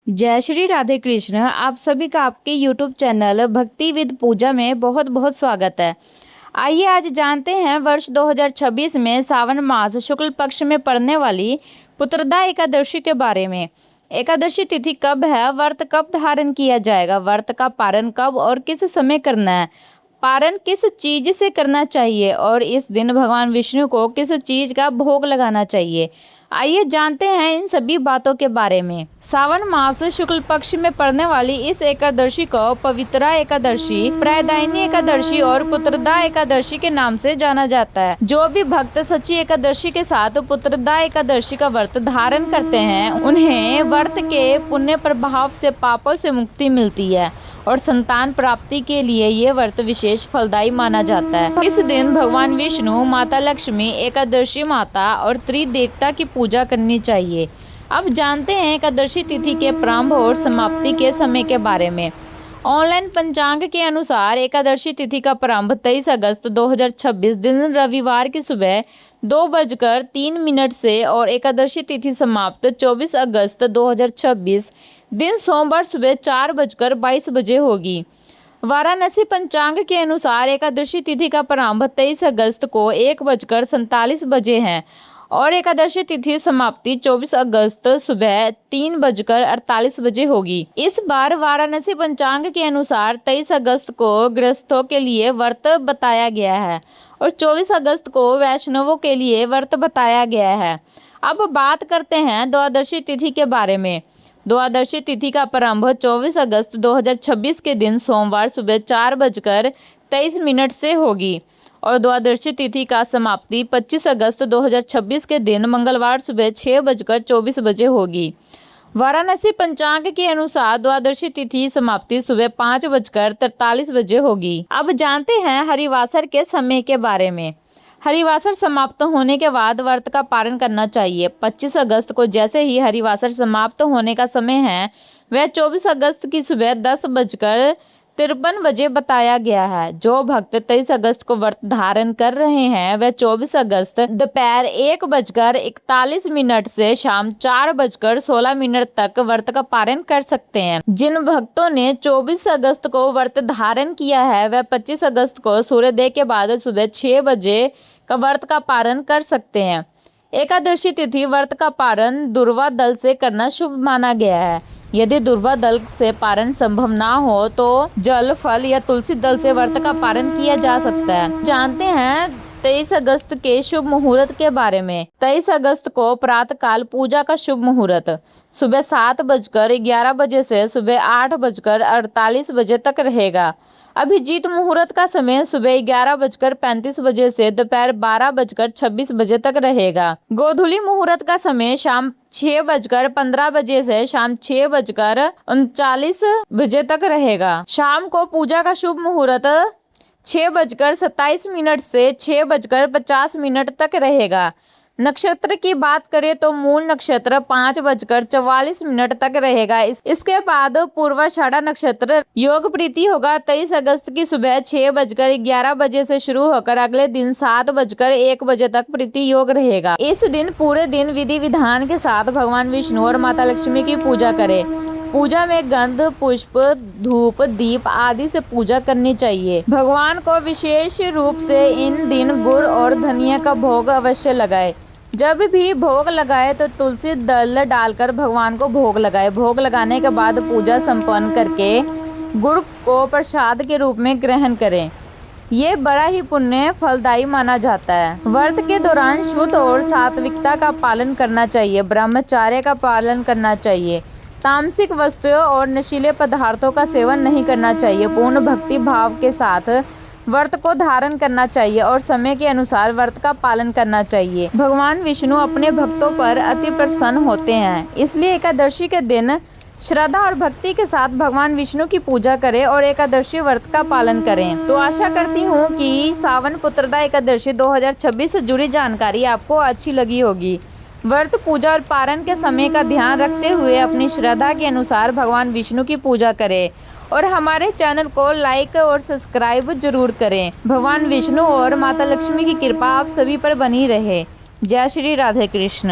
जय श्री राधे कृष्ण। आप सभी का आपके YouTube चैनल भक्ति विद पूजा में बहुत बहुत स्वागत है। आइए आज जानते हैं वर्ष 2026 में सावन मास शुक्ल पक्ष में पड़ने वाली पुत्रदा एकादशी के बारे में। एकादशी तिथि कब है, व्रत कब धारण किया जाएगा, व्रत का पारण कब और किस समय करना है, पारण किस चीज से करना चाहिए और इस दिन भगवान विष्णु को किस चीज का भोग लगाना चाहिए। आइए जानते हैं इन सभी बातों के बारे में। सावन मास शुक्ल पक्ष में पड़ने वाली इस एकादशी को पवित्रा एकादशी, प्रदायिनी एकादशी और पुत्रदा एकादशी के नाम से जाना जाता है। जो भी भक्त सच्ची एकादशी के साथ पुत्रदा एकादशी का व्रत धारण करते हैं उन्हें व्रत के पुण्य प्रभाव से पापों से मुक्ति मिलती है और संतान प्राप्ति के लिए ये व्रत विशेष फलदायी माना जाता है। इस दिन भगवान विष्णु, माता लक्ष्मी, एकादशी माता और त्रिदेवता की पूजा करनी चाहिए। अब जानते हैं एकादशी तिथि के प्रारंभ और समाप्ति के समय के बारे में। ऑनलाइन पंचांग के अनुसार एकादशी तिथि का प्रारंभ 23 अगस्त 2026 दिन रविवार की सुबह 2:03 से और एकादशी तिथि समाप्त 24 अगस्त 2026 दिन सोमवार सुबह 4:22 बजे होगी। वाराणसी पंचांग के अनुसार एकादशी तिथि का प्रारंभ 23 अगस्त को 1:47 बजे है और एकादशी तिथि समाप्ति 24 अगस्त सुबह 3:48 बजे होगी। इस बार वाराणसी पंचांग के अनुसार 23 अगस्त को गृहस्थों के लिए व्रत बताया गया है और 24 अगस्त को वैष्णवों के लिए व्रत बताया गया है। अब बात करते हैं द्वादशी तिथि के बारे में। द्वादशी तिथि का प्रारंभ 24 अगस्त 2026 के दिन सोमवार सुबह 4:23 से होगी और द्वादशी तिथि का समाप्ति 25 अगस्त 2026 के दिन मंगलवार सुबह 6:24 बजे होगी। वाराणसी पंचांग के अनुसार द्वादशी तिथि समाप्ति सुबह 5:43 बजे होगी। अब जानते हैं हरिवासर के समय के बारे में। हरिवासर समाप्त होने के बाद व्रत का पारण करना चाहिए। 25 अगस्त को जैसे ही हरिवासर समाप्त होने का समय है वह 24 अगस्त की सुबह 10:53 बजे बताया गया है। जो भक्त 23 अगस्त को व्रत धारण कर रहे हैं वह 24 अगस्त दोपहर 1:41 से शाम 4:16 तक व्रत का पारण कर सकते हैं। जिन भक्तों ने 24 अगस्त को व्रत धारण किया है वह 25 अगस्त को सूर्योदय के बाद सुबह 6 बजे का व्रत का पारण कर सकते हैं। एकादशी तिथि व्रत का पारण दुर्वा दल से करना शुभ माना गया है। यदि दुर्वा दल से पारण संभव ना हो तो जल, फल या तुलसी दल से व्रत का पारण किया जा सकता है। जानते हैं 23 अगस्त के शुभ मुहूर्त के बारे में। 23 अगस्त को प्रातःकाल पूजा का शुभ मुहूर्त सुबह 7:11 बजे से सुबह 8:48 बजे तक रहेगा। अभिजीत मुहूर्त का समय सुबह 11:35 बजे से दोपहर 12:26 बजे तक रहेगा। गोधूली मुहूर्त का समय शाम 6:15 बजे से शाम 6:39 बजे तक रहेगा। शाम को पूजा का शुभ मुहूर्त 6:27 से 6:50 तक रहेगा। नक्षत्र की बात करें तो मूल नक्षत्र 5:44 तक रहेगा। इसके बाद पूर्वाषाढ़ा नक्षत्र योग प्रीति होगा। 23 अगस्त की सुबह 6:11 बजे से शुरू होकर अगले दिन 7:01 बजे तक प्रीति योग रहेगा। इस दिन पूरे दिन विधि विधान के साथ भगवान विष्णु और माता लक्ष्मी की पूजा करें। पूजा में गंध, पुष्प, धूप, दीप आदि से पूजा करनी चाहिए। भगवान को विशेष रूप से इन दिन गुड़ और धनिया का भोग अवश्य लगाए। जब भी भोग लगाए तो तुलसी दल डालकर भगवान को भोग लगाए। भोग लगाने के बाद पूजा संपन्न करके गुड़ को प्रसाद के रूप में ग्रहण करें। ये बड़ा ही पुण्य फलदायी माना जाता है। व्रत के दौरान शुद्ध और सात्विकता का पालन करना चाहिए। ब्रह्मचर्य का पालन करना चाहिए। तामसिक वस्तुओं और नशीले पदार्थों का सेवन नहीं करना चाहिए। पूर्ण भक्ति भाव के साथ व्रत को धारण करना चाहिए और समय के अनुसार व्रत का पालन करना चाहिए। भगवान विष्णु अपने भक्तों पर अति प्रसन्न होते हैं, इसलिए एकादशी के दिन श्रद्धा और भक्ति के साथ भगवान विष्णु की पूजा करें और एकादशी व्रत का पालन करें। तो आशा करती हूँ कि सावन पुत्रदा एकादशी 2026 से जुड़ी जानकारी आपको अच्छी लगी होगी। व्रत, पूजा और पारण के समय का ध्यान रखते हुए अपनी श्रद्धा के अनुसार भगवान विष्णु की पूजा करें और हमारे चैनल को लाइक और सब्सक्राइब जरूर करें। भगवान विष्णु और माता लक्ष्मी की कृपा आप सभी पर बनी रहे। जय श्री राधे कृष्ण।